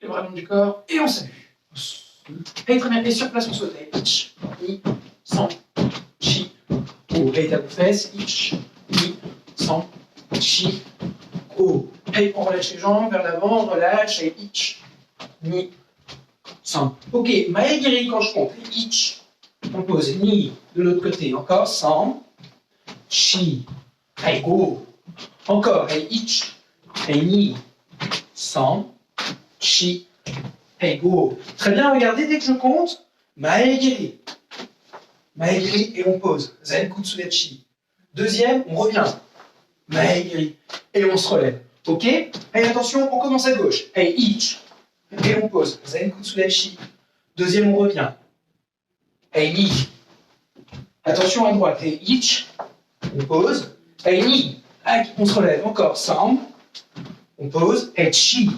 le bras long du corps, et on salue. Hey, très bien, et sur place, on saute. Ich, ni, san, chi, go. Hey, tape aux fesses. Ich, ni, san, chi, go. Hey, on relâche les jambes vers l'avant, on relâche. Et ich, ni, san. Ok, maegiri quand je compte. Ich, on pose. Ni, de l'autre côté. Encore, san, chi. Hey, go. Encore, hey, ich, hey, ni, san, chi. Hey, go. Très bien, regardez, dès que je compte, maegiri. Maegiri, et on pose. Zen Kutsudachi. Deuxième, on revient. Maegiri. Et on se relève. Ok? Hey, attention, on commence à gauche. Hey, ich. Et on pose. Zen Kutsudachi. Deuxième, on revient. Hey, ni. Attention à droite. Hey, ich. On pose. Hey, ni. On se relève. Encore. San. On pose. Hey, chi.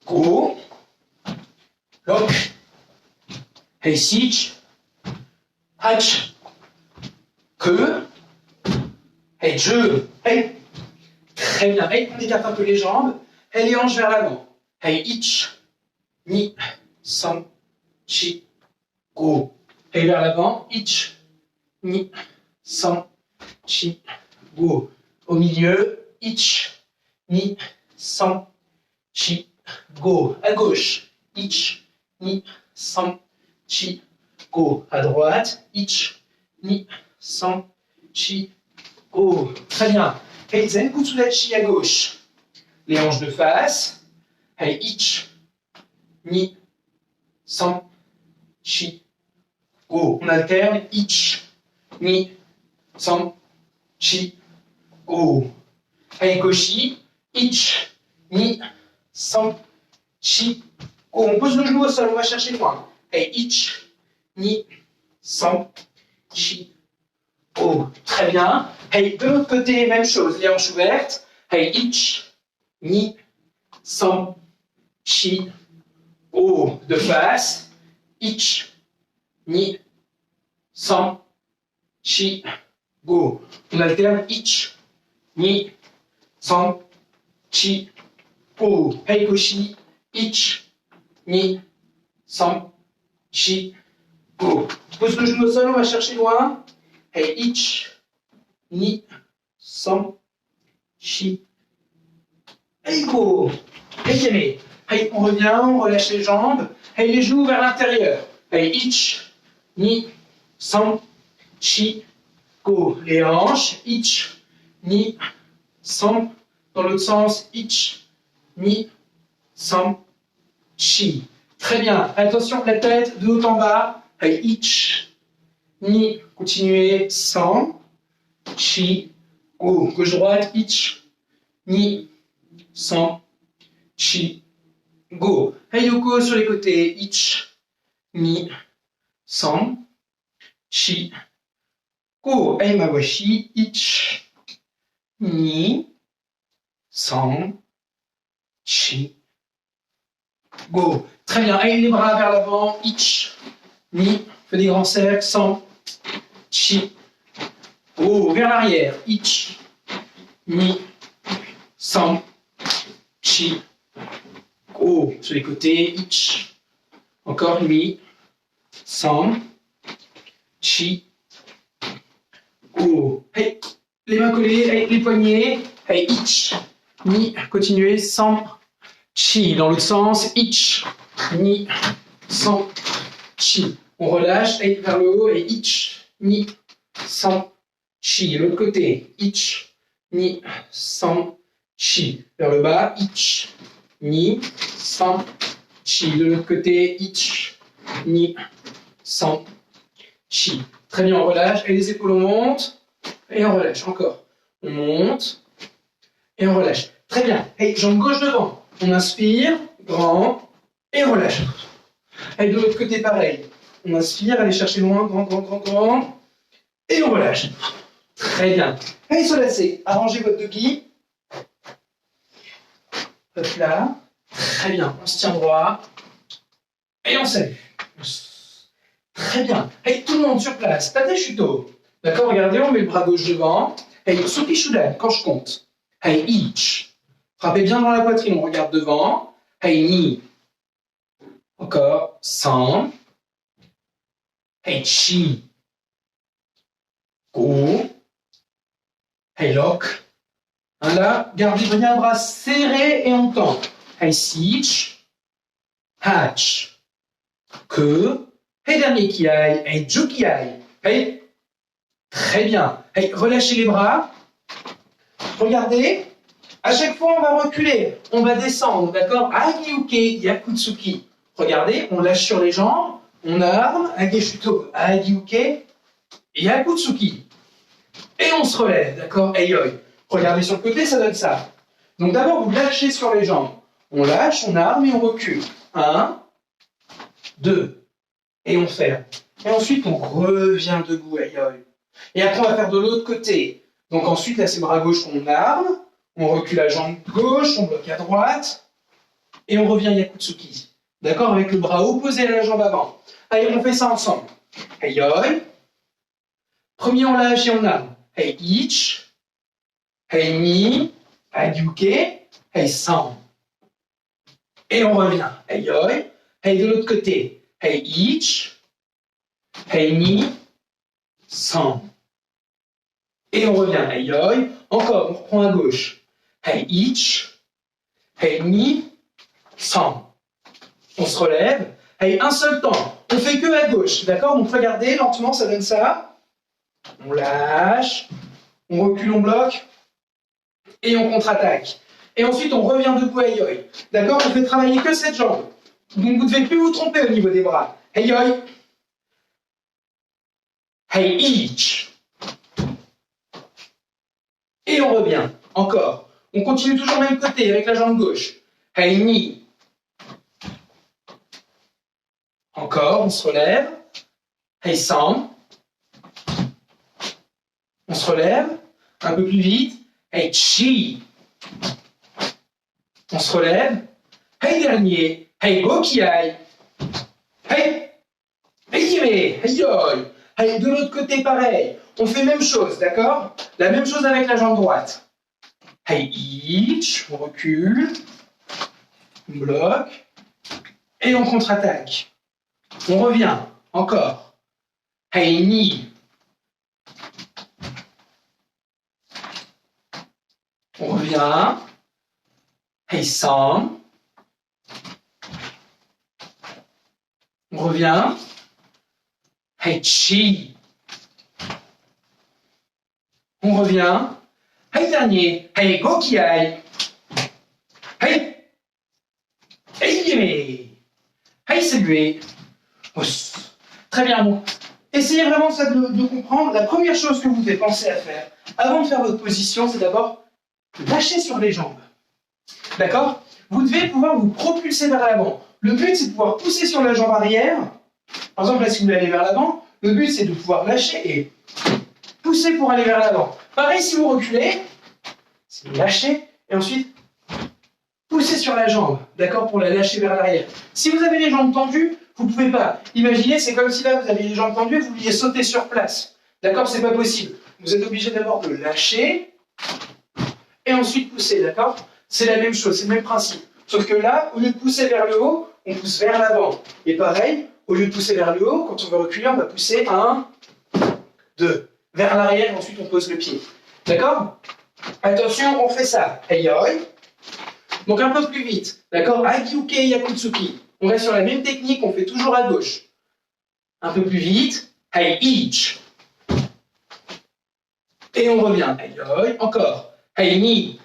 Go. Lock. Hey, sich. Hach. Que. Hey, je. Hey. Très bien. Hey, on écarte un peu les jambes. Hey, les hanches vers l'avant. Hey, ich. Ni. San. Chi. Go. Hey, vers l'avant. Ich. Ni. San. Chi. Go. Au milieu. Ich. Ni. San. Chi. Go. À gauche. Ich. Ni, san, chi, go. À droite, ich, ni, san, chi, go. Très bien. Hey, Zen Kutsudachi à gauche. Les hanches de face. Hey, ich, ni, san, chi, go. On alterne. Ich, ni, san, chi, go. Hey, Koshi. Ich, ni, san, chi, go. On pose le genou au sol, on va chercher loin. Hey, ich, ni, san, chi, go. Très bien. Hey, de l'autre côté, même chose, les hanches ouvertes. Hey, ich, ni, san, chi, go. De face. Ich, ni, san, chi, go. On alterne. Ich, ni, san, chi, go. Hey, Koshi. Ich, ni, san, chi, go. Je pose le genou au sol, on va chercher loin. Hey, ich, ni, san, chi, hey, go. Hey, Keme. Hey, on revient, on relâche les jambes. Hey, les genoux vers l'intérieur. Hey, ich, ni, san, chi, go. Les hanches. Ich, ni, san. Dans l'autre sens. Ich, ni, san, chi. Très bien. Attention, la tête de haut en bas. Hey, ich, ni. Continuez. San, chi, go. Gauche-droite. Ich, ni, san, chi, go. Hey, Yoko sur les côtés. Ich, ni, san, chi, go. Hey, Mawashi. Ich, ni, san, chi, go. Très bien. Allez, les bras vers l'avant. Ich, ni. Fais des grands cercles. San, chi, go. Vers l'arrière. Ich, ni. San, chi, go. Sur les côtés. Ich. Encore. Ni. San, chi, go. Hey. Les mains collées. Hey, les poignets. Hey. Ich, ni. Continuez. San, chi. Dans l'autre sens. Ich, ni, san, chi. On relâche, et vers le haut, et ich, ni, san, chi. L'autre côté, ich, ni, san, chi. Vers le bas, ich, ni, san, chi. De l'autre côté, ich, ni, san, chi. Très bien, on relâche, et les épaules on monte, et on relâche. Encore. On monte, et on relâche. Très bien. Et jambe gauche devant. On inspire, grand, et on relâche. Et de l'autre côté, pareil. On inspire, allez chercher loin, grand, grand, grand, grand. Et on relâche. Très bien. Et solacé. Arrangez votre doggy. Hop là. Très bien. On se tient droit. Et on salue. Très bien. Et tout le monde sur place. Tate Shuto. D'accord, regardez, on met le bras gauche devant. Et Suki Shudan, quand je compte. Hey, ich. Frappez bien dans la poitrine, on regarde devant. Hey, ni. Encore. San. Hey, chi. Go. Hey, lock. Là, gardez bien un bras serré et on tend. Hey, sich. Hatch. Que. Hey, dernier qui aille. Hey, ju qui aille. Hey. Très bien. Hey, relâchez les bras. Regardez. À chaque fois, on va reculer. On va descendre, d'accord? Agiuke, yakutsuki. Regardez, on lâche sur les jambes. On arme. Ageshuto, agiuke, yakutsuki. Et on se relève, d'accord? Eyoi. Regardez sur le côté, ça donne ça. Donc d'abord, vous lâchez sur les jambes. On lâche, on arme et on recule. 1, 2. Et on ferme. Et ensuite, on revient debout, eyoi. Et après, on va faire de l'autre côté. Donc ensuite, là, c'est bras gauche, on arme. On recule la jambe gauche, on bloque à droite. Et on revient yakutsuki. D'accord? Avec le bras opposé à la jambe avant. Allez, on fait ça ensemble. Eyoi. Premier, on lâche et on arme. Hey, ich. Hey, ni. Agyuke. Hey, san. Et on revient. Hey, yoi. Hey, de l'autre côté. Hey, ich. Hey, ni. San. Et on revient. Hey, yoi. Encore, on reprend à gauche. Hey, ich. Hey, ni. San. On se relève. Hey, un seul temps. On fait que à gauche. D'accord? Donc, regardez, lentement, ça donne ça. On lâche. On recule, on bloque. Et on contre-attaque. Et ensuite, on revient debout à yoi. D'accord? On fait travailler que cette jambe. Donc, vous ne devez plus vous tromper au niveau des bras. Hey, yoi. Hey, ich. Et on revient. Encore. On continue toujours même côté avec la jambe gauche. Hey, ni. Encore, on se relève. Hey, san. On se relève. Un peu plus vite. Hey, chi. On se relève. Hey, dernier. Hey, go qui aille. Hey. Hey, yime. Hey, yoi. Hey, de l'autre côté, pareil. On fait même chose, d'accord? La même chose avec la jambe droite. Hey, ich. On recule. On bloque. Et on contre-attaque. On revient. Encore. Hey, ni. On revient. Hey, san. On revient. Hey, chi. On revient. Hey, dernier. Hey, go qui aille. Hey. Hey, yime. Hey, saluer. Très bien, bon. Essayez vraiment ça de comprendre. La première chose que vous devez penser à faire avant de faire votre position, c'est d'abord lâcher sur les jambes. D'accord? Vous devez pouvoir vous propulser vers l'avant. Le but, c'est de pouvoir pousser sur la jambe arrière. Par exemple, là, si vous voulez aller vers l'avant, le but, c'est de pouvoir lâcher et pousser pour aller vers l'avant. Pareil, si vous reculez, c'est lâcher et ensuite pousser sur la jambe, d'accord, pour la lâcher vers l'arrière. Si vous avez les jambes tendues, vous ne pouvez pas. Imaginez, c'est comme si là, vous aviez les jambes tendues et vous vouliez sauter sur place. D'accord? C'est pas possible. Vous êtes obligé d'abord de lâcher et ensuite pousser, d'accord? C'est la même chose, c'est le même principe. Sauf que là, au lieu de pousser vers le haut, on pousse vers l'avant. Et pareil, au lieu de pousser vers le haut, quand on veut reculer, on va pousser 1, 2. Vers l'arrière, et ensuite on pose le pied. D'accord? Attention, on fait ça. Eyoi. Donc un peu plus vite. D'accord? Agyuke yakutsuki. On reste sur la même technique, on fait toujours à gauche. Un peu plus vite. Hey, ich. Et on revient. Eyoi. Encore. Hey, ni.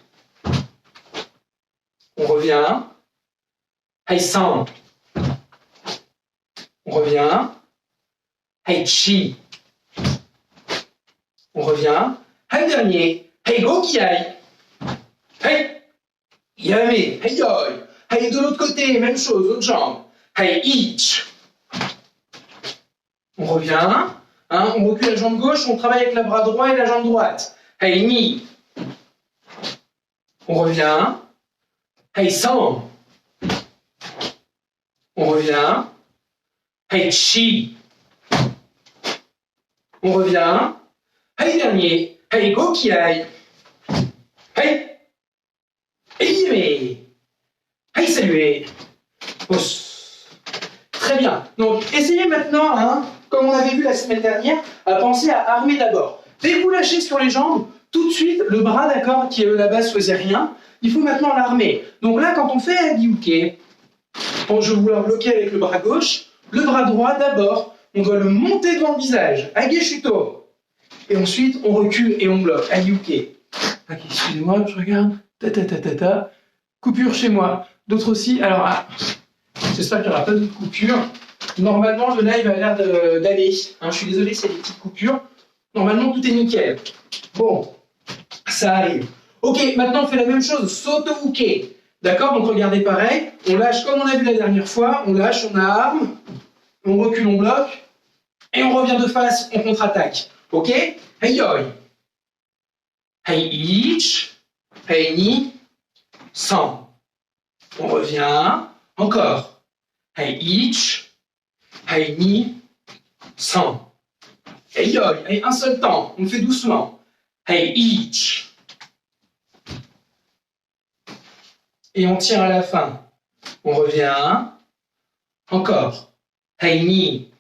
On revient. Hey, san. On revient. Hey, chi. On revient. Hey, dernier. Hey, go qui aille. Hey. Yame. Hey, yoi. Hey, de l'autre côté, même chose, autre jambe. Hey, ich. On revient. Hein, on recule la jambe gauche, on travaille avec le bras droit et la jambe droite. Hey, ni. On revient. Hey, san. On revient. Hey, chi. On revient. Hey, dernier. Hey, go qui aille. Hey. Hey, yime. Hey, salut. Très bien. Donc, essayez maintenant, hein, comme on avait vu la semaine dernière, à penser à armer d'abord. Dès que vous lâchez sur les jambes, tout de suite, le bras, d'accord, qui à la base faisait rien, il faut maintenant l'armer. Donc là, quand on fait un Agiuke, quand je vais vouloir bloquer avec le bras gauche, le bras droit, d'abord, on doit le monter devant le visage. Ageshuto. Et ensuite, on recule et on bloque. Agiuke. Ok, excusez-moi, je regarde. Ta. Coupure chez moi. D'autres aussi. Alors, j'espère qu'il n'y aura pas d'autres coupures. Normalement, le live a l'air d'aller. Hein, je suis désolé s'il y a des petites coupures. Normalement, tout est nickel. Bon, ça arrive. Ok, maintenant, on fait la même chose. Soto-uke. D'accord? Donc, regardez pareil. On lâche comme on a vu la dernière fois. On lâche, on arme. On recule, on bloque. Et on revient de face, on contre-attaque. Ok? Hey yoi. Hey ich. Hey ni. San. On revient. Encore. Hey ich. Hey ni. San. Hey yoi. Hey, un seul temps. On le fait doucement. Hey ich. Et on tire à la fin. On revient. Encore. Hey ni.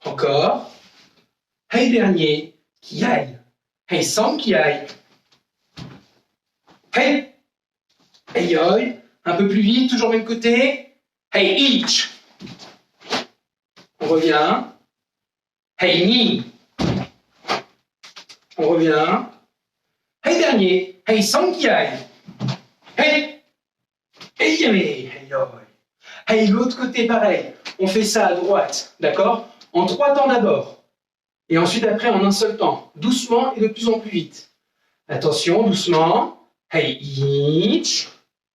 Encore. Hey dernier. Qui aille. Hey sans qui aille. Hey. Hey yoi. Un peu plus vite, toujours même côté. Hey ich. On revient. Hey ni. On revient. Hey dernier. Hey sans qui aille. Hey. Hey yoi. Hey yoi. Hey l'autre côté pareil. On fait ça à droite, d'accord? En 3 temps d'abord. Et ensuite après en un seul temps. Doucement et de plus en plus vite. Attention, doucement. Hey ich.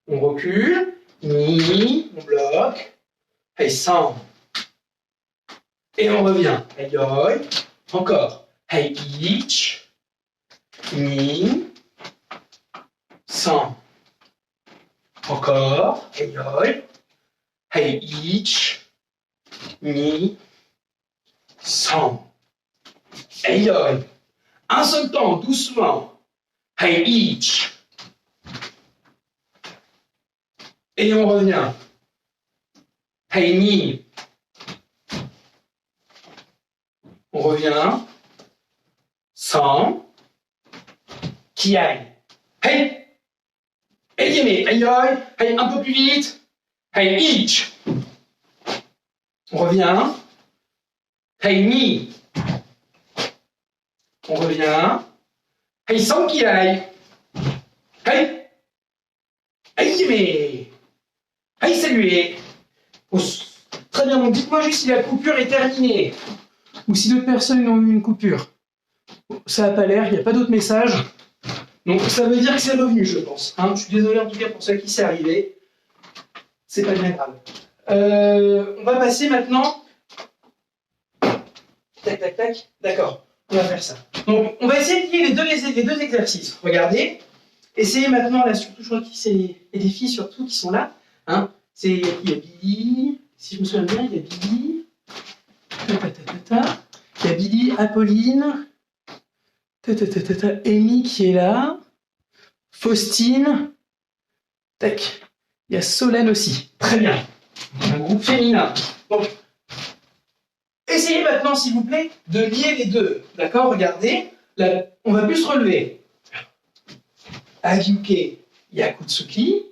On recule. Ni. On bloque. Hey sans. Et on revient. Hey yoi. Encore. Hey ich. Ni. Sans. Encore. Hey yoi. Hey ich. Ni. Sans. Hey yoi. Un seul temps, doucement. Hey ich. Et on revient. Hey ni. On revient. Sans. Qui aille. Hey. Hey yémé. Hey yoi. Hey, un peu plus vite. Hey ich. On revient. Hey ni. On revient. Hey sans qui aille. Hey. Hey yémé. Hey saluez. Oh, très bien, donc dites-moi juste si la coupure est terminée. Ou si d'autres personnes ont eu une coupure. Ça n'a pas l'air, il n'y a pas d'autres messages. Donc ça veut dire que c'est revenu, je pense. Hein, je suis désolé en tout cas pour ceux qui c'est arrivé. C'est pas bien grave. On va passer maintenant. Tac, tac, tac. D'accord, on va faire ça. Donc on va essayer de lier les deux exercices. Regardez. Essayez maintenant, là, surtout, je crois que c'est les filles surtout qui sont là. Hein. Il y a Billy. Si je me souviens bien, il y a Billy. Il y a Billy, Apolline. Amy qui est là. Faustine. Tac. Il y a Solène aussi. Très bien. Un groupe féminin. Donc, essayez maintenant, s'il vous plaît, de lier les deux. D'accord? Regardez. Là, on va plus se relever. Agiuke, Yakutsuki.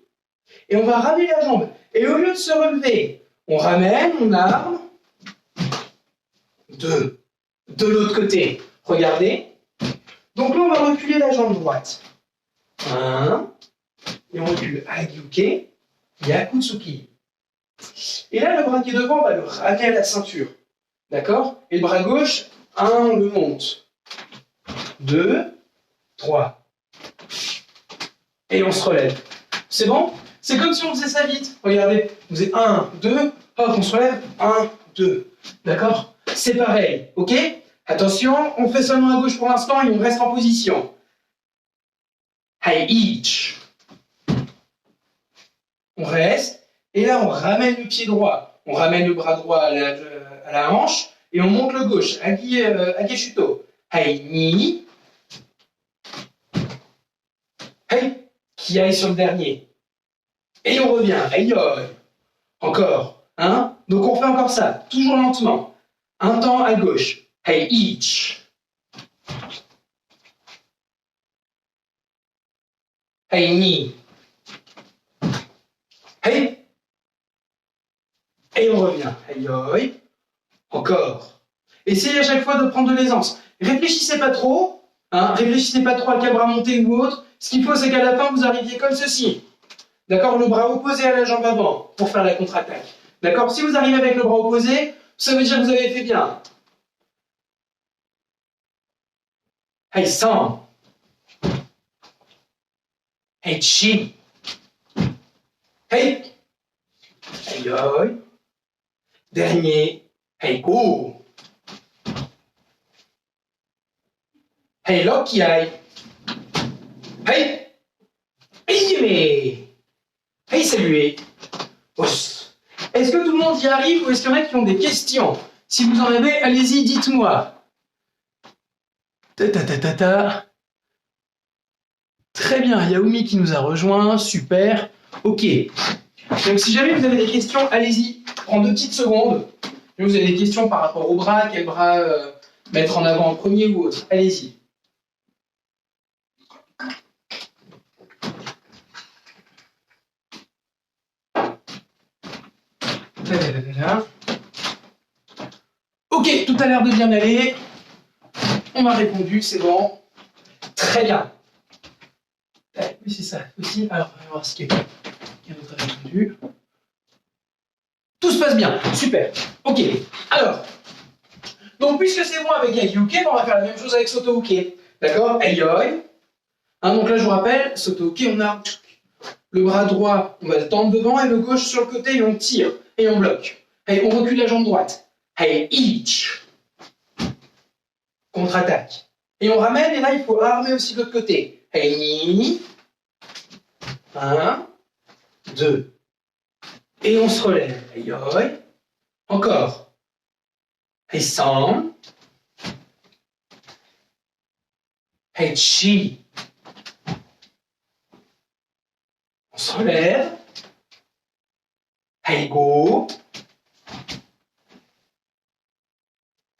Et on va ramener la jambe. Et au lieu de se relever, on ramène, on arme. 2. De l'autre côté. Regardez. Donc là, on va reculer la jambe droite. 1. Et on recule. Agiuke, Yakutsuki. Et là, le bras qui est devant, on va le ramener à la ceinture. D'accord? Et le bras gauche, 1, on le monte. 2, 3. Et on se relève. C'est bon? C'est comme si on faisait ça vite. Regardez, vous faisait 1, 2, hop, on se relève, 1, 2. D'accord? C'est pareil, ok? Attention, on fait seulement à gauche pour l'instant et on reste en position. Hey, ich. On reste, et là on ramène le pied droit. On ramène le bras droit à la hanche, et on monte le gauche. Ageshuto. Hey, ni. Hey. qui aille sur le dernier. Et on revient. Hey, encore. Hein? Donc on fait encore ça, toujours lentement. Un temps à gauche. Hey, each. Hey, ni. Hey. Et on revient. Hey, encore. Essayez à chaque fois de prendre de l'aisance. Réfléchissez pas trop. Hein? Réfléchissez pas trop à quel bras monter ou autre. Ce qu'il faut, c'est qu'à la fin, vous arriviez comme ceci. D'accord? Le bras opposé à la jambe avant pour faire la contre-attaque. D'accord? Si vous arrivez avec le bras opposé, ça veut dire que vous avez fait bien. Hey, Sam. Hey, chi. Hey. Hey, oi. Dernier. Hey, go. Hey, lock, yai. Hey. Hey, hey, saluez. Est-ce que tout le monde y arrive ou est-ce qu'il y en a qui ont des questions? Si vous en avez, allez-y, dites-moi. Ta. Très bien, Yaoumi qui nous a rejoint, super. Ok. Donc si jamais vous avez des questions, allez-y, prends 2 petites secondes. Si vous avez des questions par rapport au bras, quel bras mettre en avant en premier ou autre, allez-y. Ok, tout a l'air de bien aller. On m'a répondu, c'est bon. Très bien. Oui, c'est ça aussi. Alors, on va voir ce quelqu'un d'autre a répondu. Tout se passe bien, super. Ok, alors. Donc, puisque c'est bon avec Ayuke, on va faire la même chose avec Soto-uke. D'accord? Ayoi. Hein, donc là, je vous rappelle, Soto-uke, on a le bras droit, on va le tendre devant, et le gauche sur le côté, et on tire, et on bloque. Et on recule la jambe droite. Hey, each. Contre-attaque. Et on ramène, et là, il faut armer aussi de l'autre côté. Hey, ni. 1, 2. Et on se relève. Hey, oi. Encore. Hey, 100. Hey, chi. On se relève. Hey, go.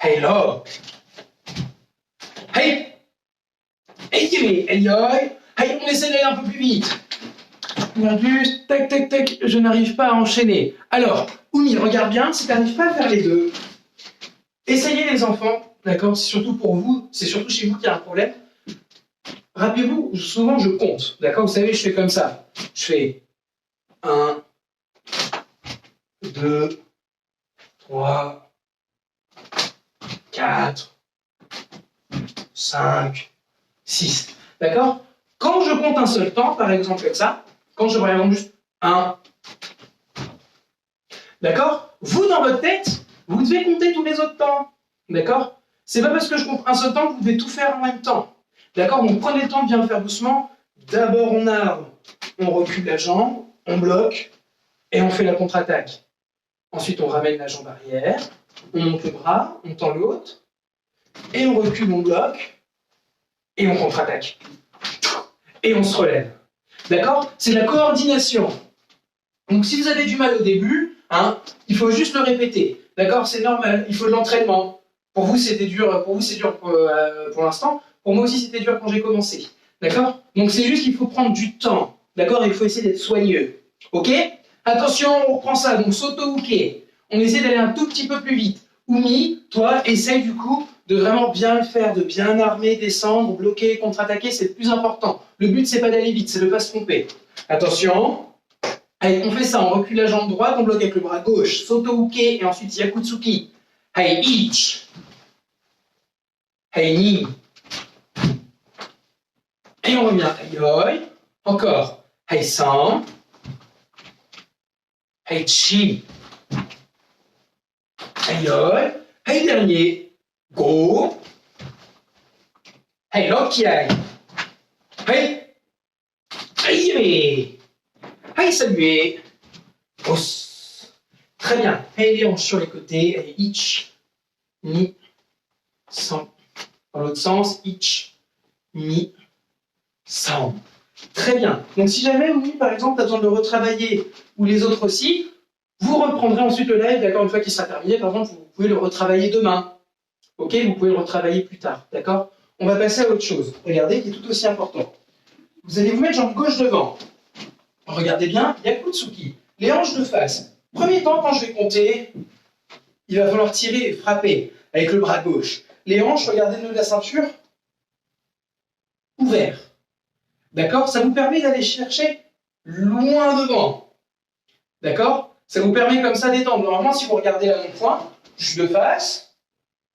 Hey, lock. Hey. Hey, hey, hey, on essaie d'aller un peu plus vite. Juste, tac, tac, tac, je n'arrive pas à enchaîner. Alors, Oumi, regarde bien, si tu n'arrives pas à faire les deux, essayez les enfants, d'accord? C'est surtout pour vous, c'est surtout chez vous qu'il y a un problème. Rappelez-vous, souvent je compte, d'accord? Vous savez, je fais comme ça. Je fais 1, 2, 3, 4, 5, 6. D'accord? Quand je compte un seul temps, par exemple comme ça, quand je par exemple juste 1, d'accord? Vous, dans votre tête, vous devez compter tous les autres temps. D'accord? C'est pas parce que je compte un seul temps que vous devez tout faire en même temps. D'accord? Donc prenez le temps de bien le faire doucement. D'abord, on arme, on recule la jambe, on bloque, et on fait la contre-attaque. Ensuite, on ramène la jambe arrière, on monte le bras, on tend l'autre, et on recule, on bloque, et on contre-attaque. Et on se relève. D'accord? C'est la coordination. Donc si vous avez du mal au début, hein, il faut juste le répéter. D'accord? C'est normal, il faut de l'entraînement. Pour vous, c'était dur, pour vous, c'est dur pour l'instant. Pour moi aussi, c'était dur quand j'ai commencé. D'accord? Donc c'est juste qu'il faut prendre du temps. D'accord? Il faut essayer d'être soigneux. Ok? Attention, on reprend ça. Donc Soto-uke. On essaie d'aller un tout petit peu plus vite. Umi, toi, essaye du coup de vraiment bien le faire, de bien armer, descendre, bloquer, contre-attaquer, c'est le plus important. Le but, c'est pas d'aller vite, c'est de ne pas se tromper. Attention. Allez, on fait ça, on recule la jambe droite, on bloque avec le bras gauche, Soto-uke, et ensuite Yakutsuki. Hey, each. Hey, ni. Et on revient. Hey, oi. Encore. Hey, san. Hey, chi. Hey, oi. Hey, dernier. Go. Hey, lokiai. Hey. Hey, hey, saluez. Os. Très bien. Hey, les hanches sur les côtés. Hey, ich. Ni. San. Dans l'autre sens. Ich. Ni. San. Très bien. Donc si jamais, oui, par exemple, tu as besoin de le retravailler, ou les autres aussi, vous reprendrez ensuite le live, d'accord, une fois qu'il sera terminé. Par exemple, vous pouvez le retravailler demain. Ok, vous pouvez le retravailler plus tard, d'accord. On va passer à autre chose. Regardez, qui est tout aussi important. Vous allez vous mettre jambe gauche devant. Regardez bien, Yakutsuki. Les hanches de face. Premier temps, quand je vais compter, il va falloir tirer et frapper avec le bras gauche. Les hanches, regardez le nœud de la ceinture, ouvert. D'accord. Ça vous permet d'aller chercher loin devant. D'accord. Ça vous permet comme ça d'étendre. Normalement, si vous regardez là mon point, je suis de face.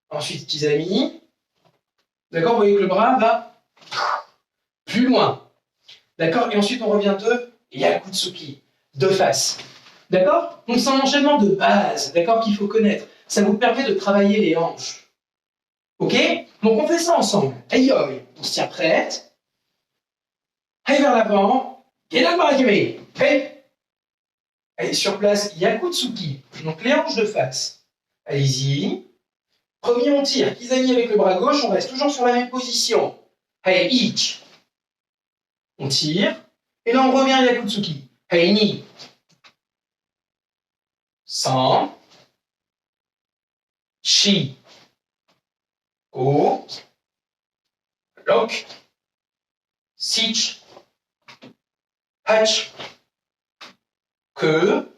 Ensuite, petits amis. D'accord. Vous voyez que le bras va plus loin. D'accord. Et ensuite, on revient de Yakutsuki, de face. D'accord. Donc, c'est un enchaînement de base, d'accord, qu'il faut connaître. Ça vous permet de travailler les hanches. Ok. Donc, on fait ça ensemble. Aïe, aïe. On se tient prête. Aïe vers l'avant. Gedanbarakeme. Aïe. Allez, sur place, Yakutsuki. Donc, les hanches de face. Allez-y. Premier, on tire. Kizami avec le bras gauche. On reste toujours sur la même position. Hey, ich. On tire. Et là, on revient à Yakutsuki. Hey, ni. 100. Shi. Go. Lock. Sich. Hatch. Que.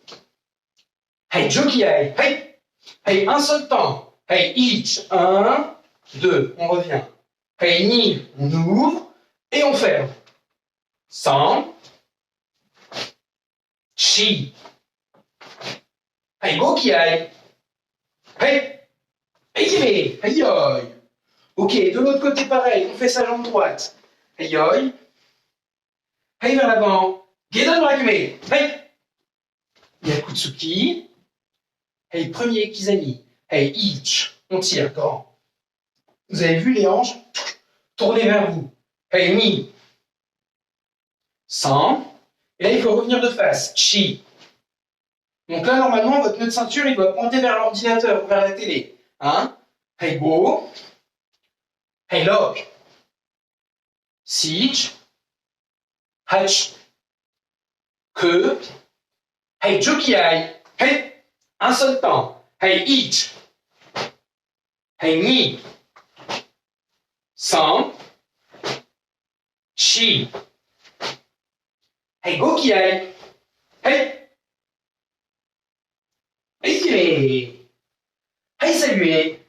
Hey, jokiai. Hey. Hey, un seul temps. Hey, each. 1, 2. On revient. Hey, ni. On ouvre. Et on ferme. 100. Shi. Hey, gokiai. Hey. Hey, hey, aïe. Ok, de l'autre côté, pareil. On fait sa jambe droite. Aïe, aïe. Hey, vers l'avant. Gedanbarakeme. Hey. Yakutsuki. Hey, premier, Kizami. Hey, ich. On tire, grand. Vous avez vu les hanches tourner vers vous. Hey, ni. 100. Et là, il faut revenir de face. Chi. Donc là, normalement, votre nœud de ceinture, il doit pointer vers l'ordinateur ou vers la télé. Hein? Hey, go. Hey, lock. Sich. Hatch. Que. Hey, jokiai. Hey. Un seul temps. Hey, ich. Hey, ni. 100. Shi. Hey, gokiai. Hey. Hey, hey, saluez.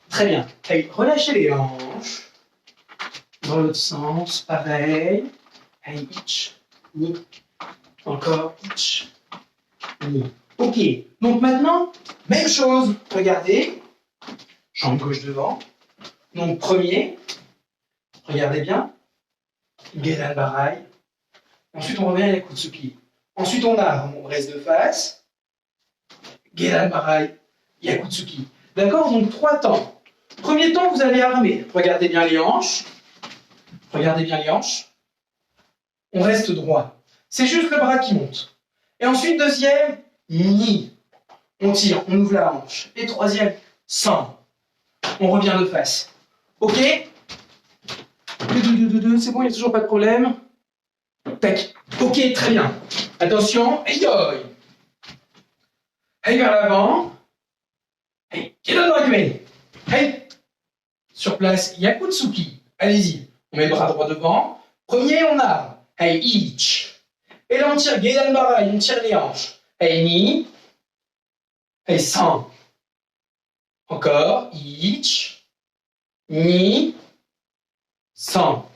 Très bien. Hey, relâchez les hanches. Dans l'autre sens, pareil. Hey, ich, ni. Encore, ich, ni. Ok. Donc maintenant, même chose. Regardez. Jambe gauche devant. Donc premier. Regardez bien. Gedanbarai. Ensuite, on revient à Yakutsuki. Ensuite, on arme. On reste de face. Gedanbarai, Yakutsuki. D'accord? Donc, 3 temps. Premier temps, vous allez armer. Regardez bien les hanches. Regardez bien les hanches. On reste droit. C'est juste le bras qui monte. Et ensuite, deuxième, ni. On tire, on ouvre la hanche. Et troisième, sans. On revient de face. Ok? C'est bon, il n'y a toujours pas de problème. Tac. Ok, très bien. Attention. Hey, yoï. Hey, vers l'avant. Hey, Gedanbarakeme. Hey. Sur place, Yakutsuki. Allez-y. On met le bras droit devant. Premier, on arme. Hey, ich. Et là, on tire Gedanbarai. On tire les hanches. Hey, ni. Hey, sans. Encore. Ich. Ni. Sans.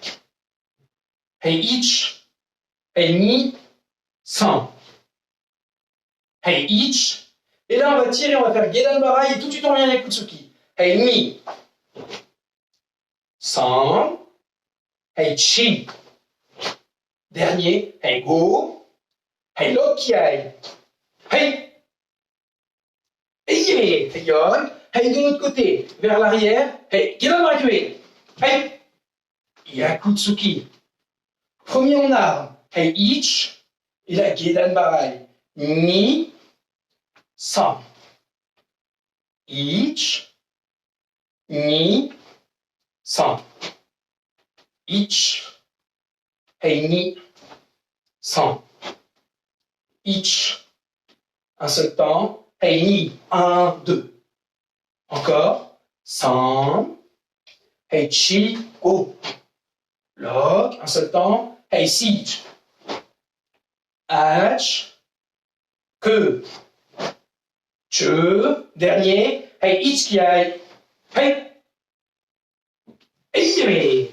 Hey, ich. Hey, ni. Sans. Hey, ich. Et là, on va tirer, on va faire Gedanbarai et tout de suite, on revient à Yakutsuki. Hey, ni. Sans. Hey, chi. Dernier. Hey, go. Hey, lokiai. Hey. Hey, hey, yon. Hey, de l'autre côté, vers l'arrière. Hey, Gedanbarakeme. Hey. Yakutsuki. Premier, on arme. Hey, ich. Et là, Gedanbarai. Ni. Sans. Ich. Ni. Sans. Ich. Hey, ni. Sans. Ich. Un seul temps. Hey, ni. 1, 2. Encore. Sans. Hey, chi. Go. Bloc. Un seul temps. Hey, siege. H. Que. Che. Dernier. Hey, ich qui aille. Hey. Hey,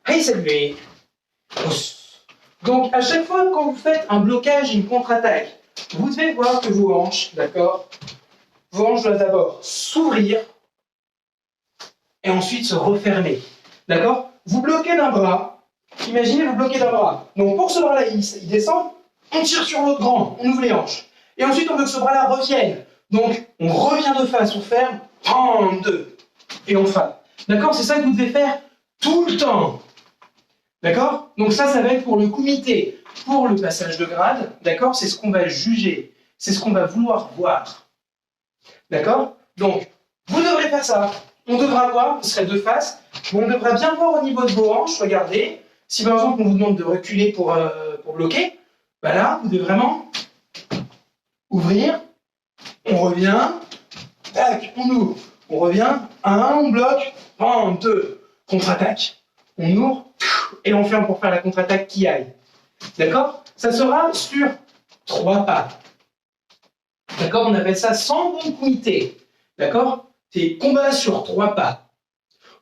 hey, salut. Donc, à chaque fois quand vous faites un blocage et une contre-attaque, vous devez voir que vos hanches, d'accord, vos hanches doivent d'abord s'ouvrir et ensuite se refermer. D'accord? Vous bloquez d'un bras. Imaginez, vous bloquez d'un bras. Donc, pour ce bras-là, il descend, on tire sur l'autre grand, on ouvre les hanches. Et ensuite, on veut que ce bras-là revienne. Donc, on revient de face, on ferme, 1, 2, et on frappe. D'accord? C'est ça que vous devez faire tout le temps. D'accord? Donc ça va être pour le kumité. Pour le passage de grade, d'accord? C'est ce qu'on va juger. C'est ce qu'on va vouloir voir. D'accord? Donc, vous devrez faire ça. On devra voir, ce serait de face, mais on devra bien voir au niveau de vos hanches. Regardez, si par exemple on vous demande de reculer pour bloquer, bah là, vous devez vraiment ouvrir, on revient, tac, on ouvre, on revient, 1, on bloque, 1, 2, contre-attaque. On ouvre et on ferme pour faire la contre-attaque qui aille. D'accord? Ça sera sur 3 pas. D'accord? On appelle ça sans bon kumité. D'accord? C'est combat sur 3 pas.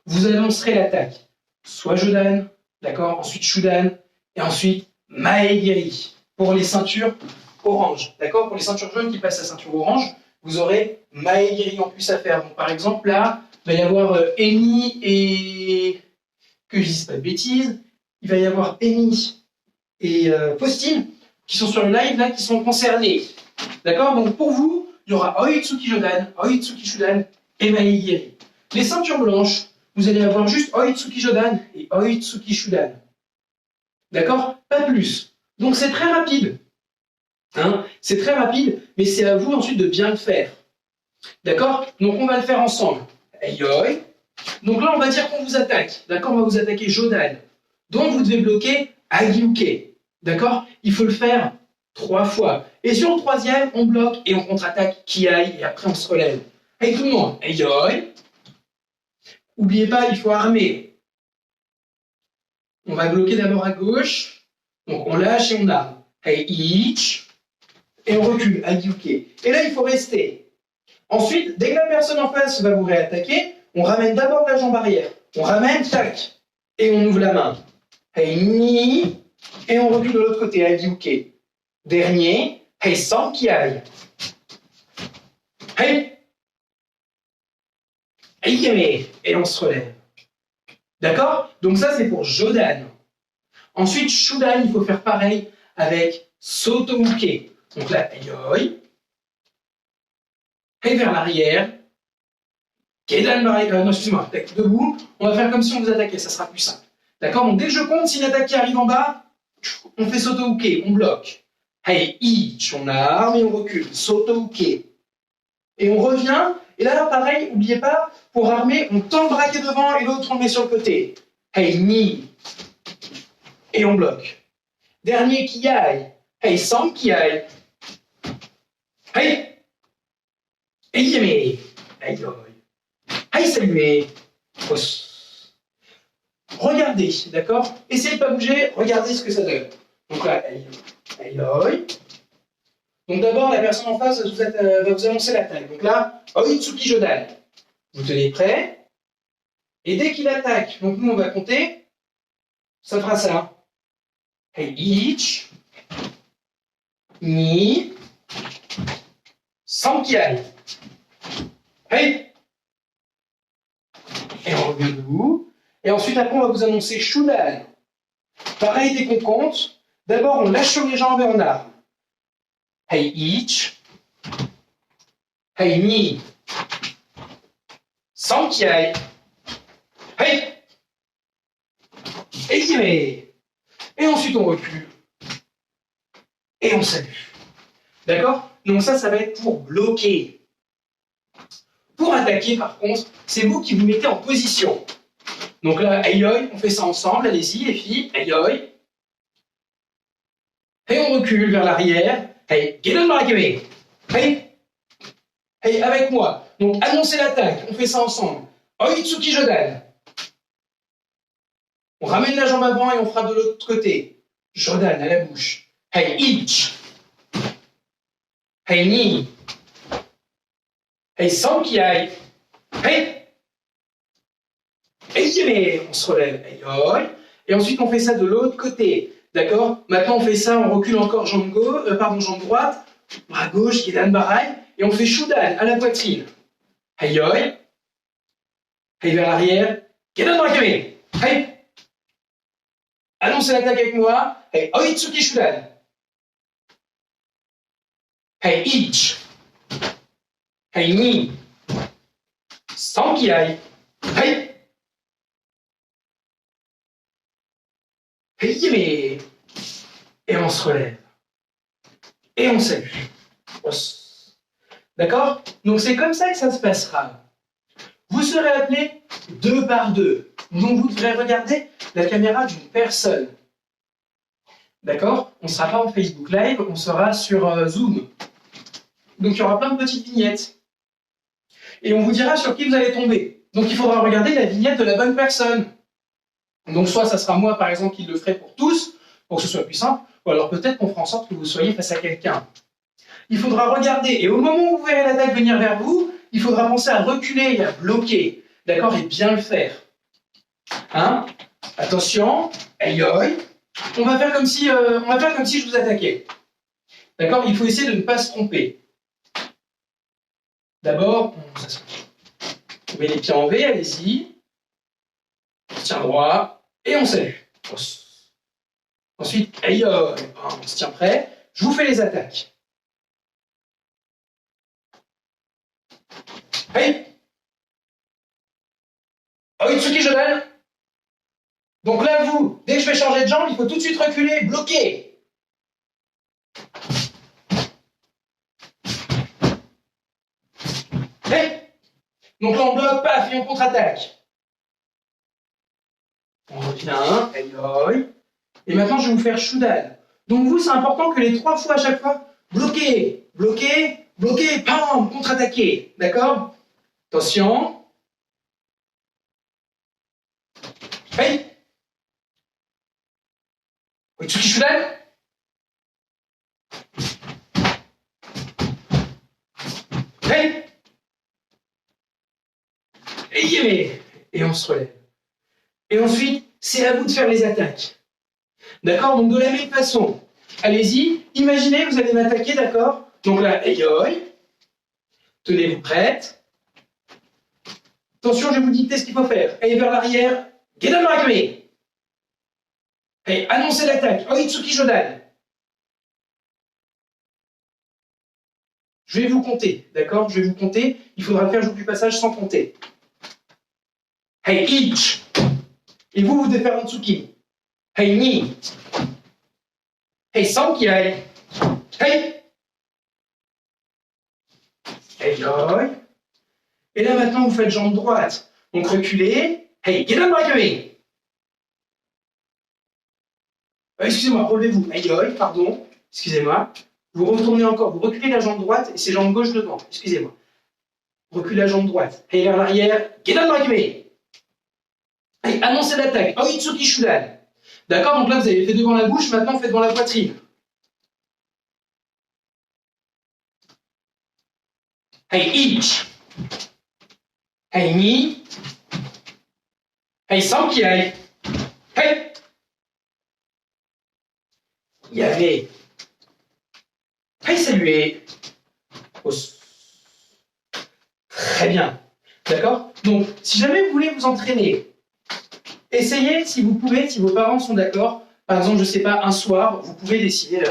Vous annoncerez l'attaque. Soit Jodan, d'accord? Ensuite Shudan, et ensuite Maegiri. Pour les ceintures orange. D'accord? Pour les ceintures jaunes qui passent à ceinture orange, vous aurez Maegiri en plus à faire. Donc par exemple, là, il va y avoir Eni et... que je dise pas de bêtises, il va y avoir Eni et Faustine qui sont sur le live là, qui sont concernés. D'accord? Donc pour vous, il y aura Oitsuki Jodan, Oitsuki Shudan et Maegiri. Les ceintures blanches, vous allez avoir juste Oitsuki Jodan et Oitsuki Shudan. D'accord? Pas plus. Donc c'est très rapide. Hein? C'est très rapide, mais c'est à vous ensuite de bien le faire. D'accord? Donc on va le faire ensemble. Aïe. Donc là, on va dire qu'on vous attaque. D'accord? On va vous attaquer Jodan. Donc vous devez bloquer Agyuke. D'accord? Il faut le faire 3 fois. Et sur le 3e, on bloque et on contre-attaque Kiai et après on se relève. Hey tout le monde. Aïe. N'oubliez pas, il faut armer. On va bloquer d'abord à gauche. Donc on lâche et on arme. Hey ich. Et on recule. Agyuke. Et là, il faut rester. Ensuite, dès que la personne en face va vous réattaquer, on ramène d'abord la jambe arrière. On ramène, tac. Et on ouvre la main. Hey ni. Et on recule de l'autre côté. Agyuke. Dernier. Hey sans qui aille. Hey. Hey. Et on se relève. D'accord? Donc ça, c'est pour Jodan. Ensuite, Shudan, il faut faire pareil avec Sotouke. Donc là, aïe. Et vers l'arrière. Kedan, non, excusez-moi, debout. On va faire comme si on vous attaquait, ça sera plus simple. D'accord? Donc dès que je compte, si l'attaque qui arrive en bas, on fait Sotouke, on bloque. Hey, ich, on arme et on recule. Sotouke. Et on revient. Et là, pareil, n'oubliez pas, pour armer, on tend le bras qui est devant et l'autre, on le met sur le côté. Hey, ni. Et on bloque. Dernier qui aille. Hey, sans qui aille. Hey. Hey, aïe. Aïe, saluez. Regardez, d'accord? Essayez de ne pas bouger, regardez ce que ça donne. Donc là, aïe. Donc d'abord, la personne en face va vous annoncer l'attaque. Donc là, Oitsuki Jodan. Vous tenez prêt. Et dès qu'il attaque, donc nous on va compter, ça fera ça. Hey, ich, ni, sans qui aille. Hey. Et on revient debout. Et ensuite, après, on va vous annoncer Shudan. Pareil, dès qu'on compte, d'abord, on lâche sur les jambes et on arme. Hey, ich. Hey, ni. Sans qui aille. Hey. Et et ensuite, on recule. Et on salue. D'accord? Donc ça va être pour bloquer. Pour attaquer, par contre, c'est vous qui vous mettez en position. Donc là, aïe, on fait ça ensemble, allez-y les filles, aïe, Et on recule vers l'arrière. Hey, Gedan Marakame. Hey, hey, avec moi. Donc, annoncer l'attaque. On fait ça ensemble. Oitsuki Jodan. On ramène la jambe avant et on frappe de l'autre côté. Jodan à la bouche. Hey, ich. Hey, ni. Hey, Sankiai. Hey. Hey, yémé. On se relève. Hey, oi. Et ensuite, on fait ça de l'autre côté. D'accord? Maintenant, on fait ça, on recule encore jambe jambe droite, bras gauche, Gedan Barai, et on fait Shudan à la poitrine. Hey, oi. Hey, vers l'arrière. Gedan Barakame. Hey. Annoncez l'attaque avec moi. Hey, Oitsuki Shudan. Hey, ich. Hey, ni. Sankiai. Hey. Hey, yémé. Et on se relève. Et on salue. D'accord? Donc c'est comme ça que ça se passera. Vous serez appelés 2 par 2. Donc vous devrez regarder la caméra d'une personne. D'accord? On ne sera pas en Facebook Live, on sera sur Zoom. Donc il y aura plein de petites vignettes. Et on vous dira sur qui vous allez tomber. Donc il faudra regarder la vignette de la bonne personne. Donc soit ça sera moi par exemple qui le ferai pour tous, pour que ce soit plus simple, ou alors peut-être qu'on fera en sorte que vous soyez face à quelqu'un. Il faudra regarder, et au moment où vous verrez l'attaque venir vers vous, il faudra penser à reculer et à bloquer. D'accord? Et bien le faire. Hein? Attention, aïe. On va faire comme si je vous attaquais. D'accord? Il faut essayer de ne pas se tromper. D'abord, on met les pieds en V, allez-y. On se tient droit et on salue. Ensuite, aïe, on se tient prêt. Je vous fais les attaques. Hey! Oitsuki Jodan. Donc là, vous, dès que je vais changer de jambe, il faut tout de suite reculer, bloquer. Hey! Donc là, on bloque, paf, et on contre-attaque. On revient, aïe. Et maintenant, je vais vous faire Shudan. Donc vous, c'est important que les 3 fois à chaque fois, bloquer, bloquer, bloquer, pam, contre-attaquer. D'accord? Attention. Hey! Oitsuki Shudan. Hey! Et on se relève. Et ensuite, c'est à vous de faire les attaques. D'accord? Donc de la même façon, allez-y, imaginez, vous allez m'attaquer, d'accord? Donc là, aïe. Tenez-vous prête. Attention, je vais vous dicter ce qu'il faut faire. Allez vers l'arrière. Gedan Marakame. Allez, annoncez l'attaque. Oitsuki Jodan. Je vais vous compter, d'accord? Je vais vous compter. Il faudra le faire jour du passage sans compter. Hey, ich. Et vous devez faire Otsuki. Hey, ni. Hey, Sankiai. Hey. Hey, oi. Et là, maintenant, vous faites jambe droite. Donc, reculez. Hey, Gedan Marakame. Excusez-moi, relevez-vous. Hey, oi, pardon. Excusez-moi. Vous retournez encore. Vous reculez la jambe droite et c'est jambe gauche devant. Excusez-moi. Reculez la jambe droite. Hey, vers l'arrière. Gedan Marakame. Hey, annoncez l'attaque. Oitsuki Shudan. D'accord? Donc là, vous avez fait devant la bouche. Maintenant, faites devant la poitrine. Hey, ich. Hey, ni. Hey, Sankiai. Hey. Yave. Hey, saluez. Très bien. D'accord? Donc, si jamais vous voulez vous entraîner, essayez, si vous pouvez, si vos parents sont d'accord. Par exemple, je ne sais pas, un soir, vous pouvez décider,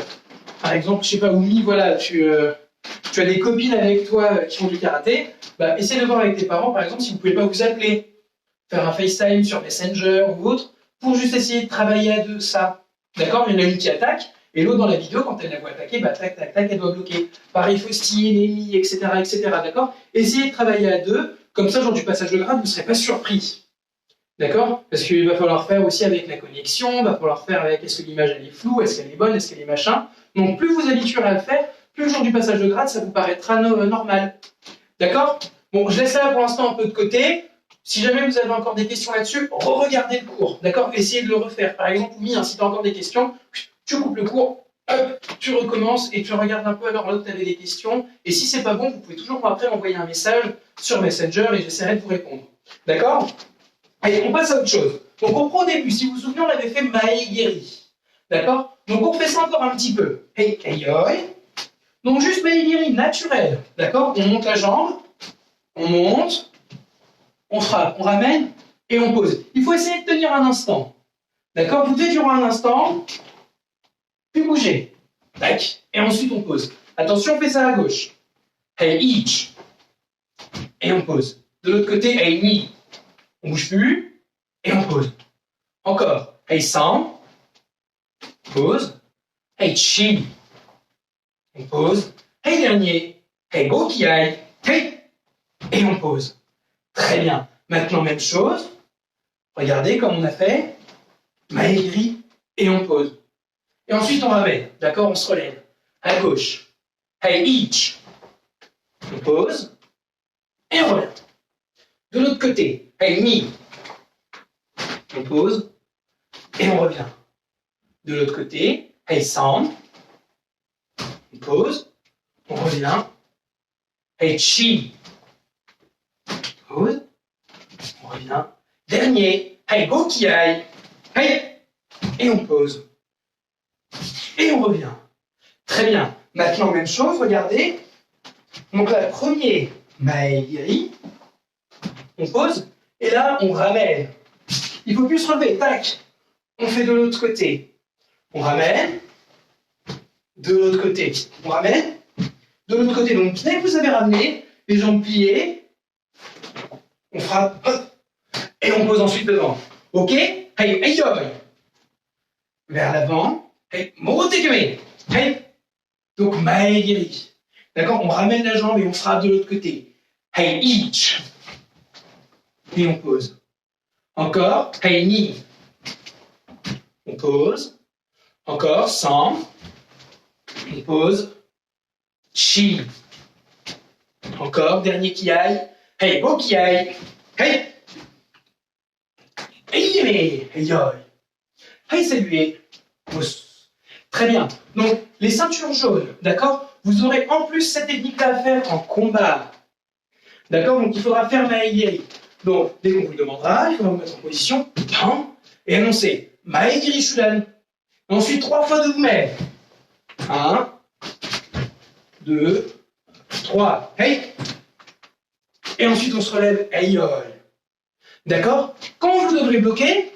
par exemple, je ne sais pas, Oumi, voilà, tu as des copines avec toi qui font du karaté, bah, essaye de voir avec tes parents, par exemple, si vous ne pouvez pas vous appeler, faire un FaceTime sur Messenger ou autre, pour juste essayer de travailler à 2, ça. D'accord? Il y en a une qui attaque, et l'autre dans la vidéo, quand elle la voit attaquer, bah, tac, tac, tac, elle doit bloquer. Pareil, faustiller, l'ennemi, etc., etc., d'accord? Essayez de travailler à 2, comme ça, genre du passage de grade, vous ne serez pas surpris. D'accord? Parce qu'il va falloir faire aussi avec la connexion, il va falloir faire avec est-ce que l'image elle est floue, est-ce qu'elle est bonne, est-ce qu'elle est machin. Donc plus vous habituerez à le faire, plus le jour du passage de grade, ça vous paraîtra normal. D'accord? Bon, je laisse ça pour l'instant un peu de côté. Si jamais vous avez encore des questions là-dessus, re-regardez le cours. D'accord? Essayez de le refaire. Par exemple, oui, si tu as encore des questions, tu coupes le cours, hop, tu recommences et tu regardes un peu alors là où tu avais des questions. Et si c'est pas bon, vous pouvez toujours après m'envoyer un message sur Messenger et j'essaierai de vous répondre. D'accord? Allez, on passe à autre chose. Donc on prend au début, si vous vous souvenez, on avait fait Maegiri. D'accord? Donc on fait ça encore un petit peu. Hey, hey, hey. Donc juste Maegiri naturel. D'accord? On monte la jambe, on monte, on frappe, on ramène et on pose. Il faut essayer de tenir un instant. D'accord? Vous devez durant un instant, puis bouger. Tac. Et ensuite on pose. Attention, on fait ça à gauche. Hey, each. Et on pose. De l'autre côté, hey, knee. On bouge plus et on pose. Encore. Hey, sound. Pause. Hey, chi. On pose. Hey, dernier. Hey, go, qui aille. Hey. Et on pose. Très bien. Maintenant, même chose. Regardez comme on a fait. Maegiri. Et on pose. Et ensuite, on ramène. D'accord? On se relève. À gauche. Hey, each. On pose. Et on revient. De l'autre côté. Hey, knee. On pose. Et on revient. De l'autre côté. Hey, sound. On pose. On revient. Hey, chi. Pause. On revient. Dernier. Hey, go, qui aille. Hey. Et on pose. Et on revient. Très bien. Maintenant, même chose, regardez. Donc là, premier, Maegiri. On pose. Et là, on ramène. Il ne faut plus se relever. Tac. On fait de l'autre côté. On ramène. De l'autre côté. On ramène. De l'autre côté. Donc, dès que vous avez ramené, les jambes pliées, on frappe. Hop. Et on pose ensuite devant. OK? Hey, hey, yo. Vers l'avant. Hey, motekeme. Hey. Donc, Maegiri. D'accord? On ramène la jambe et on frappe de l'autre côté. Hey, each. Et on pose. Encore. Hey, knee. On pose. Encore. Sans. On pose. Chi. Encore. Dernier qui aille. Hey, beau qui aille. Hey. Hey, hey, yo. Hey, saluez. Très bien. Donc, les ceintures jaunes, d'accord? Vous aurez en plus cette technique-là à faire en combat. D'accord? Donc, il faudra faire Maegiri. Donc, dès qu'on vous le demandera, il faudra vous mettre en position, et annoncer Maegiri Shudan. Ensuite, 3 fois de vous-même. 1, 2, 3. Hey! Et ensuite, on se relève. Hey, d'accord? Quand vous devrez bloquer,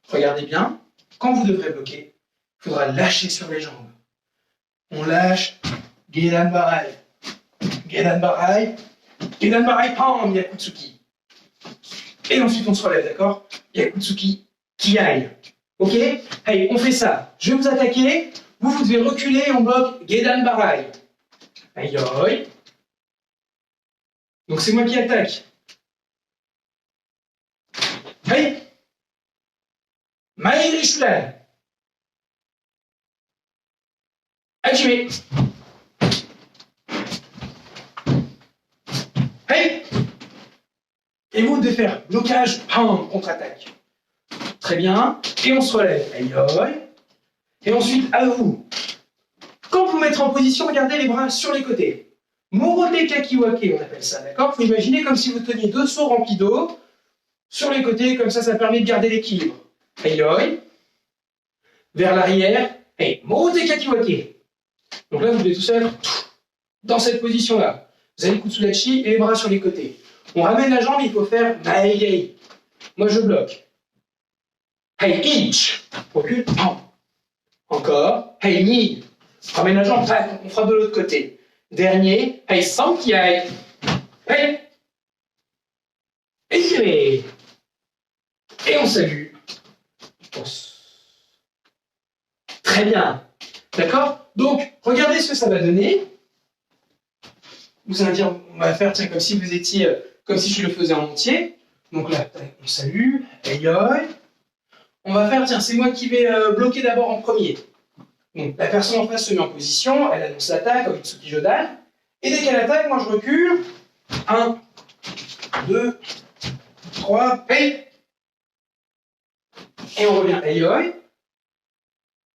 regardez bien, quand vous devrez bloquer, il faudra lâcher sur les jambes. On lâche, Gedan Barai. Gedan Barai. Gedan Barai, pam, Yakutsuki. Et ensuite, on se relève, d'accord? Yakutsuki, qui aille. OK? Hey, on fait ça. Je vais vous attaquer. Vous devez reculer et on bloque Gedan Barai. Aïe, aïe. Donc, c'est moi qui attaque. Hey! Maegiri Shudan. Hajime. Hey! Et vous devez faire blocage, pam, contre-attaque. Très bien. Et on se relève. Aïe, aïe. Et ensuite, à vous. Quand vous mettrez en position, regardez les bras sur les côtés. Morote kakiwake, on appelle ça, d'accord? Vous imaginez comme si vous teniez 2 seaux remplis d'eau sur les côtés, comme ça permet de garder l'équilibre. Aïe, aïe. Vers l'arrière. Hey, morote kakiwake. Donc là, vous devez tout faire dans cette position-là. Vous avez Kutsudachi et les bras sur les côtés. On ramène la jambe, il faut faire Maegiri. Moi, je bloque. Hey, inch. Recule. Encore. Hey, knee. On ramène la jambe, on frappe de l'autre côté. Dernier. Hey, sankiai. Hey. Et on salue. Très bien. D'accord? Donc, regardez ce que ça va donner. Vous allez dire, on va faire tiens, comme si vous étiez, comme si je le faisais en entier. Donc là, on salue, aïe aïe. On va faire, tiens, c'est moi qui vais bloquer d'abord en premier. Donc la personne en face se met en position, elle annonce l'attaque, Oitsuki Jodan. Et dès qu'elle attaque, moi je recule. 1, 2, 3, hey. Et on revient, aïe aïe.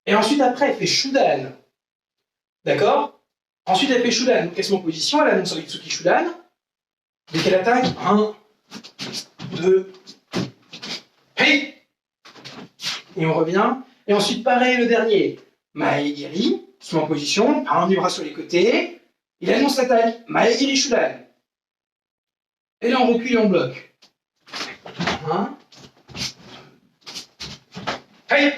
Et ensuite, après, elle fait Shudan. D'accord? Ensuite, elle fait Shudan. Donc, elle se met en position, elle annonce Oitsuki Shudan. Dès qu'elle attaque, 1, 2, hey! Et on revient. Et ensuite, pareil, le dernier. Maegiri, se met en position, un les bras sur les côtés. Il annonce l'attaque. Maegiri Shudan. Et là, on recule et on bloque. 1. Hey!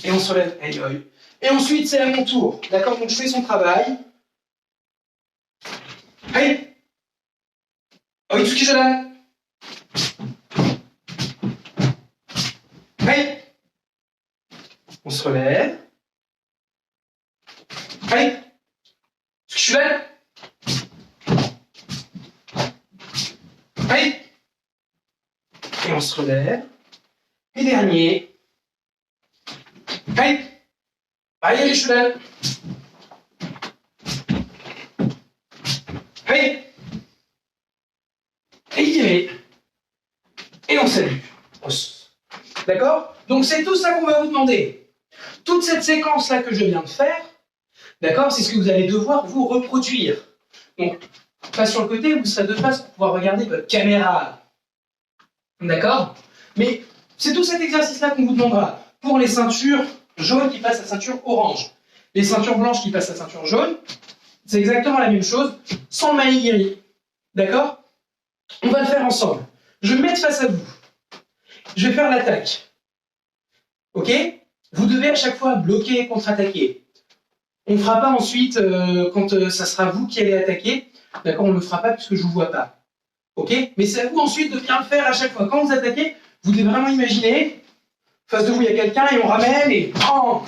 Et on se relève. Hey, hey. Et ensuite, c'est à mon tour. D'accord? Donc, je fais son travail. Hey! Oitsuki Jodan. Hey! On se relève. Hey! Oitsuki Jodan. Hey! Et on se relève. Et dernier. Hey! Aïe, Shudan. Hey! Et tiré. Et on salue. D'accord? Donc c'est tout ça qu'on va vous demander. Toute cette séquence-là que je viens de faire, d'accord, c'est ce que vous allez devoir vous reproduire. Donc, pas sur le côté, vous serez de face pour pouvoir regarder votre caméra. D'accord? Mais c'est tout cet exercice-là qu'on vous demandera pour les ceintures jaunes qui passent à ceinture orange. Les ceintures blanches qui passent à ceinture jaune, c'est exactement la même chose, sans le maegiri. D'accord? On va le faire ensemble. Je vais me mettre face à vous. Je vais faire l'attaque. Ok? Vous devez à chaque fois bloquer et contre-attaquer. On ne fera pas ensuite, quand ça sera vous qui allez attaquer, d'accord? On ne le fera pas puisque je ne vous vois pas. Ok? Mais c'est à vous ensuite de bien le faire à chaque fois. Quand vous attaquez, vous devez vraiment imaginer, face de vous, il y a quelqu'un et on ramène et bam,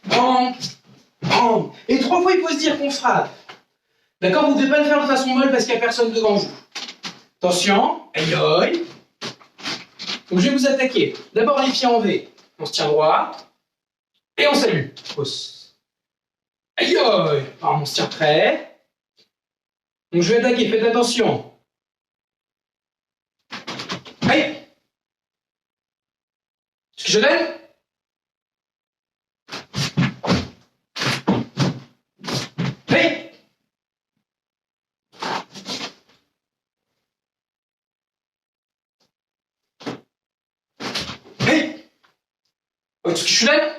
bam, bam. Et 3 fois, il faut se dire qu'on frappe. D'accord? Vous ne devez pas le faire de façon molle parce qu'il n'y a personne devant vous. Attention, aïe aïe. Donc je vais vous attaquer. D'abord les pieds en V. On se tient droit. Et on salue. Hausse. Aïe aïe. On se tient prêt. Donc je vais attaquer, faites attention. Aïe. Est-ce que je l'aide? Aïe. Aïe. Est-ce que je l'aide?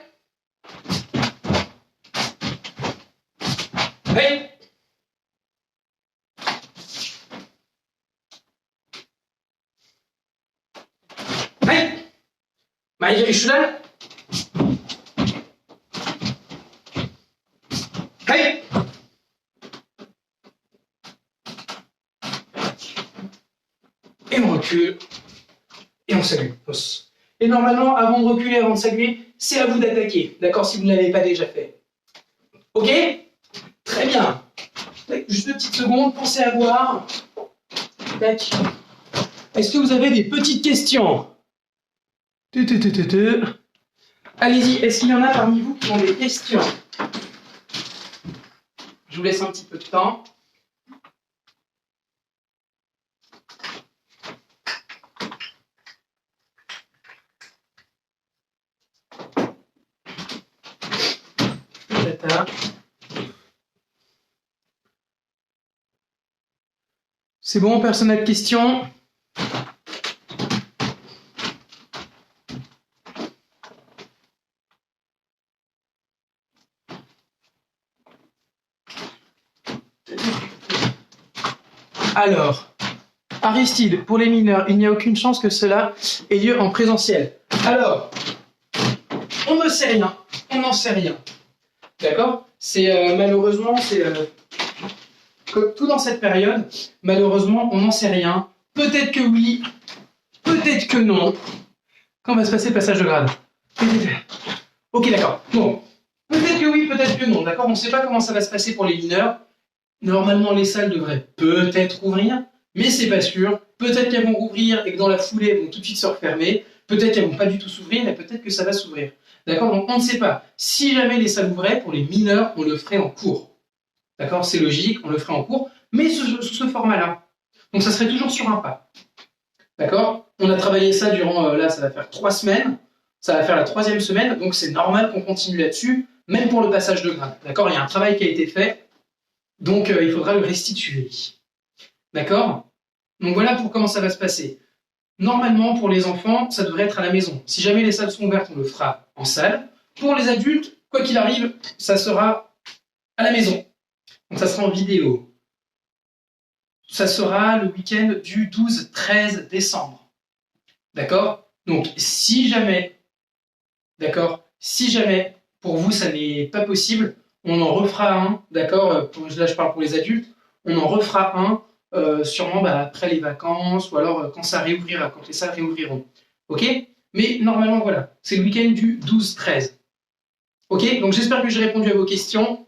Aïe. Aïe. Maegiri Shudan. Aïe. Et on recule. Et on salue. Et normalement, avant de reculer, avant de saluer, c'est à vous d'attaquer. D'accord? Si vous ne l'avez pas déjà fait. Ok? Très bien. Juste 2 petites secondes, pensez à boire. Tac. Est-ce que vous avez des petites questions? Allez-y, est-ce qu'il y en a parmi vous qui ont des questions? Je vous laisse un petit peu de temps. C'est bon, personne n'a de questions? Alors, Aristide, pour les mineurs, il n'y a aucune chance que cela ait lieu en présentiel. Alors, on ne sait rien, on n'en sait rien. D'accord? C'est malheureusement, c'est comme tout dans cette période, malheureusement, on n'en sait rien. Peut-être que oui, peut-être que non. Quand va se passer le passage de grade? Ok, d'accord. Bon, peut-être que oui, peut-être que non. D'accord? On ne sait pas comment ça va se passer pour les mineurs. Normalement, les salles devraient peut-être ouvrir, mais c'est pas sûr. Peut-être qu'elles vont rouvrir et que dans la foulée, elles vont tout de suite se refermer. Peut-être qu'elles vont pas du tout s'ouvrir et peut-être que ça va s'ouvrir. D'accord? Donc on ne sait pas. Si jamais les salles ouvraient, pour les mineurs, on le ferait en cours. D'accord? C'est logique, on le ferait en cours, mais sous ce format-là. Donc ça serait toujours sur un pas. D'accord? On a travaillé ça durant, là, ça va faire 3 semaines. Ça va faire la 3e semaine, donc c'est normal qu'on continue là-dessus, même pour le passage de grade. D'accord? Il y a un travail qui a été fait, donc il faudra le restituer. D'accord? Donc voilà pour comment ça va se passer. Normalement, pour les enfants, ça devrait être à la maison. Si jamais les salles sont ouvertes, on le fera en salle. Pour les adultes, quoi qu'il arrive, ça sera à la maison. Donc ça sera en vidéo. Ça sera le week-end du 12-13 décembre. D'accord? Donc si jamais, pour vous ça n'est pas possible, on en refera un, d'accord? Là je parle pour les adultes, on en refera un sûrement après les vacances ou alors quand ça réouvrira, quand les salles réouvriront. Ok? Mais normalement, voilà, c'est le week-end du 12-13. Ok? Donc j'espère que j'ai répondu à vos questions.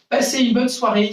Passez une bonne soirée.